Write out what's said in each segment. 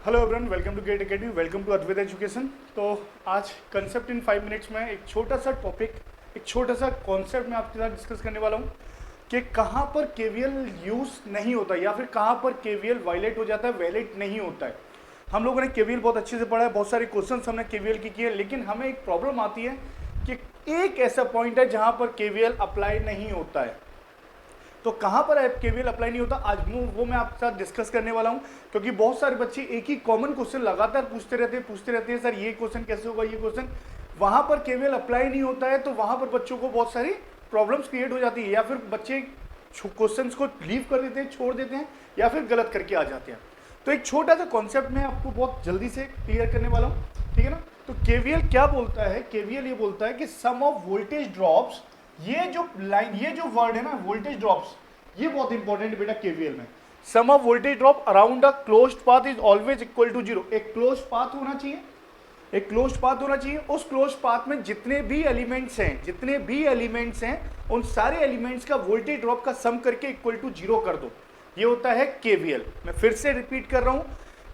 Hello everyone, welcome to GATE academy, welcome to Advait education. तो आज concept in 5 minutes में एक छोटा सा टॉपिक, एक छोटा सा कॉन्सेप्ट मैं आपके साथ डिस्कस करने वाला हूँ कि कहाँ पर केवीएल यूज़ नहीं होता या फिर कहाँ पर केवीएल वायलेट हो जाता है, वैलिड नहीं होता है। हम लोगों ने केवीएल बहुत अच्छे से पढ़ा है, बहुत सारे क्वेश्चन हमने केवीएल की किए, लेकिन हमें एक प्रॉब्लम आती है कि एक ऐसा पॉइंट है जहाँ पर केवीएल अप्लाई नहीं होता है। तो कहाँ पर केवीएल अप्लाई नहीं होता, आज वो मैं आपके साथ डिस्कस करने वाला हूँ, क्योंकि बहुत सारे बच्चे एक ही कॉमन क्वेश्चन लगातार पूछते रहते हैं सर ये क्वेश्चन कैसे होगा, ये क्वेश्चन। वहाँ पर केवीएल अप्लाई नहीं होता है तो वहाँ पर बच्चों को बहुत सारी प्रॉब्लम्स क्रिएट हो जाती है, या फिर बच्चे क्वेश्चंस को लीव कर देते हैं, छोड़ देते हैं, या फिर गलत करके आ जाते हैं। तो एक छोटा सा कॉन्सेप्ट मैं आपको बहुत जल्दी से क्लियर करने वाला हूँ, ठीक है ना। तो केवीएल क्या बोलता है, केवीएल ये बोलता है कि सम ऑफ वोल्टेज ड्रॉप्स, ये जो लाइन, ये जो वर्ड है ना वोल्टेज ड्रॉप्स, ये बहुत इंपॉर्टेंट बेटा केवीएल में। Sum of voltage drop around a closed path is always equal to 0। एक क्लोज्ड पाथ होना चाहिए, एक क्लोज्ड पाथ होना चाहिए। उस क्लोज्ड पाथ में जितने भी एलिमेंट्स हैं, उन सारे एलिमेंट्स का वोल्टेज ड्रॉप का सम करके इक्वल टू 0 कर दो। ये होता है केवीएल। मैं फिर से रिपीट कर रहा हूं,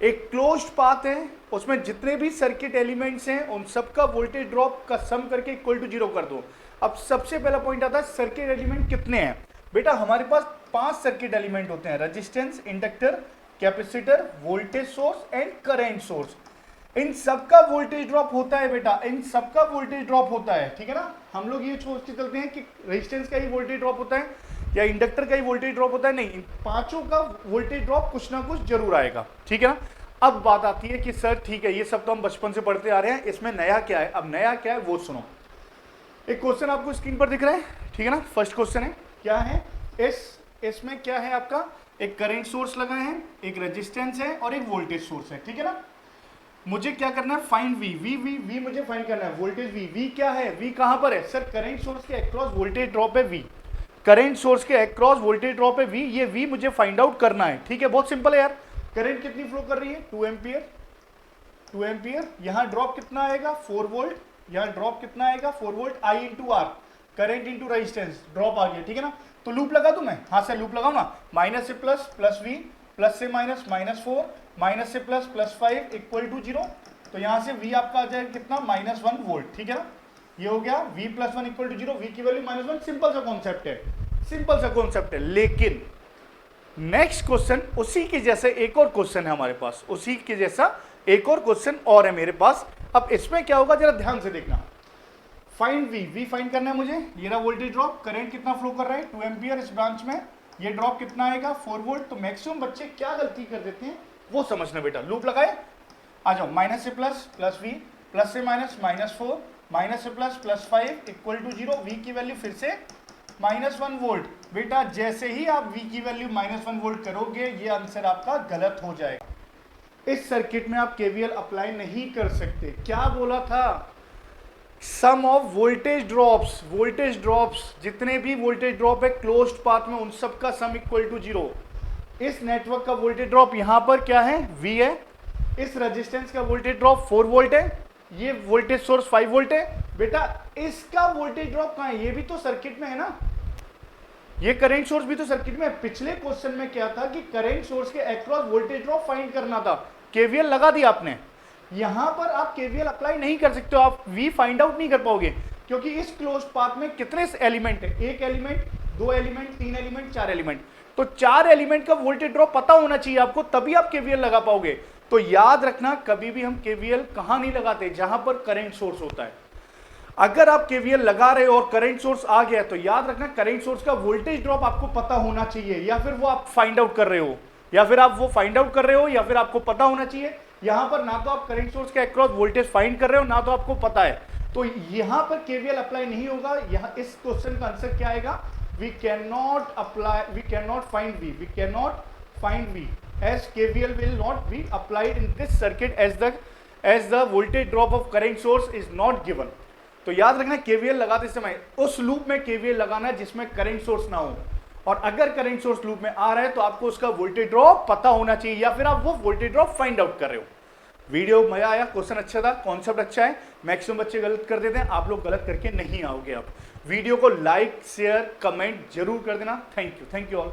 एक क्लोज्ड पाथ है, उसमें जितने भी सर्किट एलिमेंट्स हैं उन सबका वोल्टेज ड्रॉप का सम करके इक्वल टू 0 कर दो। अब सबसे पहला पॉइंट आता है सर्किट एलिमेंट कितने हैं। बेटा हमारे पास 5 सर्किट एलिमेंट होते हैं, resistance, inductor, capacitor, voltage source and current source. इन सबका वोल्टेज ड्रॉप होता है बेटा, इन सबका वोल्टेज ड्रॉप होता है, ठीक है ना। हम लोग ये सोचते चलते हैं कि रेजिस्टेंस का ही वोल्टेज ड्रॉप होता है या इंडक्टर का ही वोल्टेज ड्रॉप होता है, नहीं, इन पांचों का वोल्टेज ड्रॉप कुछ ना कुछ जरूर आएगा, ठीक है ना। अब बात आती है कि सर ठीक है, ये सब तो हम बचपन से पढ़ते आ रहे हैं, इसमें नया क्या है। अब नया क्या है वो सुनो। एक क्वेश्चन आपको स्क्रीन पर दिख रहा है, ठीक है ना। फर्स्ट क्वेश्चन है, क्या है इसमें क्या है आपका, एक करंट सोर्स लगा है, एक रेजिस्टेंस है और एक वोल्टेज सोर्स है, ठीक है ना। मुझे क्या करना है, फाइंड वी मुझे फाइंड करना है, वोल्टेज वी क्या है, वी कहां पर है सर, करंट सोर्स के अक्रॉस वोल्टेज ड्रॉप है वी, करंट सोर्स के अक्रॉस वोल्टेज ड्रॉप है वी, ये वी मुझे फाइंड आउट करना है, ठीक है। बहुत सिंपल है यार। करंट कितनी फ्लो कर रही है, 2 एम्पियर। यहां ड्रॉप कितना आएगा, 4 वोल्ट, यहां ड्रॉप कितना आएगा, 4 volt. I into R, current into resistance, drop आ गया, ठीक है ना। तो लूप लगा दूं मैं, हाथ से लूप लगाऊं ना, माइनस से प्लस, प्लस वी, प्लस से माइनस, -4, माइनस से प्लस, +5 इक्वल टू 0। तो यहां से वी आपका आ जाएगा कितना, -1 वोल्ट, ठीक है ना। ये हो गया v + 1 इक्वल टू 0, वी की वैल्यू -1। सिंपल सा कॉन्सेप्ट है, सिंपल सा कॉन्सेप्ट है। लेकिन नेक्स्ट क्वेश्चन उसी के जैसे एक और क्वेश्चन है हमारे पास, उसी के जैसा एक और क्वेश्चन और है मेरे पास। अब इसमें क्या होगा जरा ध्यान से देखना। फाइंड वी फाइंड करना है मुझे। ये रहा वोल्टेज ड्रॉप, करंट कितना फ्लो कर रहा है, 2 एम्पियर इस ब्रांच में, ये ड्रॉप कितना आएगा, 4 वोल्ट। तो मैक्सिमम बच्चे क्या गलती कर देते हैं वो समझना बेटा। लूप लगाए, आ जाओ, माइनस से प्लस, प्लस वी, प्लस से माइनस, -4, माइनस से प्लस, +5 इक्वल टू 0। वी की वैल्यू फिर से -1 वोल्ट। बेटा जैसे ही आप वी की वैल्यू -1 वोल्ट करोगे, ये आंसर आपका गलत हो जाएगा। इस सर्किट में आप केवीएल अप्लाई नहीं कर सकते। क्या बोला था, सम ऑफ वोल्टेज ड्रॉप्स, जितने भी वोल्टेज ड्रॉप है क्लोज्ड पाथ में, उन सब का सम इक्वल टू 0। इस नेटवर्क का वोल्टेज ड्रॉप यहां पर क्या है, V है। इस रेजिस्टेंस का वोल्टेज ड्रॉप 4 वोल्ट है, ये वोल्टेज सोर्स 5 वोल्ट है। बेटा इसका वोल्टेज ड्रॉप कहां है, ये भी तो सर्किट में है ना, ये करंट सोर्स भी तो सर्किट में है। पिछले क्वेश्चन में क्या था कि करंट सोर्स के अक्रॉस वोल्टेज ड्रॉप फाइंड करना था, केवीएल लगा दिया आपने। यहां पर आप केवीएल अप्लाई नहीं कर सकते हो, आप वी फाइंड आउट नहीं कर पाओगे, क्योंकि इस क्लोज पाथ में कितने एलिमेंट है, 1 एलिमेंट, 2 एलिमेंट, 3 एलिमेंट, 4 एलिमेंट। तो 4 एलिमेंट का वोल्टेज ड्रॉप पता होना चाहिए आपको, तभी आप केवीएल लगा पाओगे। तो याद रखना, कभी भी हम केवीएल कहां नहीं लगाते, जहां पर करंट सोर्स होता है। अगर आप केवीएल लगा रहे हो और करंट सोर्स आ गया, तो याद रखना करंट सोर्स का वोल्टेज ड्रॉप आपको पता होना चाहिए, या फिर वो आप फाइंड आउट कर रहे हो, या फिर आपको पता होना चाहिए। यहां पर ना तो आप करंट सोर्स के अक्रॉस वोल्टेज फाइंड कर रहे हो, ना तो आपको पता है, तो यहां पर केवीएल अप्लाई नहीं होगा। यहां इस क्वेश्चन का आंसर क्या आएगा, we can not find we as KVL will not be applied in this circuit as the voltage drop of current source is not given। तो याद रखना केवीएल लगाते समय उस लूप में केवीएल लगाना है जिसमें करंट सोर्स ना हो, और अगर करंट सोर्स लूप में आ रहा है तो आपको उसका वोल्टेज ड्रॉप पता होना चाहिए, या फिर आप वो वोल्टेज ड्रॉप फाइंड आउट कर रहे हो। वीडियो मजा आया, क्वेश्चन अच्छा था, कॉन्सेप्ट अच्छा है। मैक्सिमम बच्चे गलत कर देते हैं, आप लोग गलत करके नहीं आओगे। आप वीडियो को लाइक, शेयर, कमेंट जरूर कर देना। Thank you all.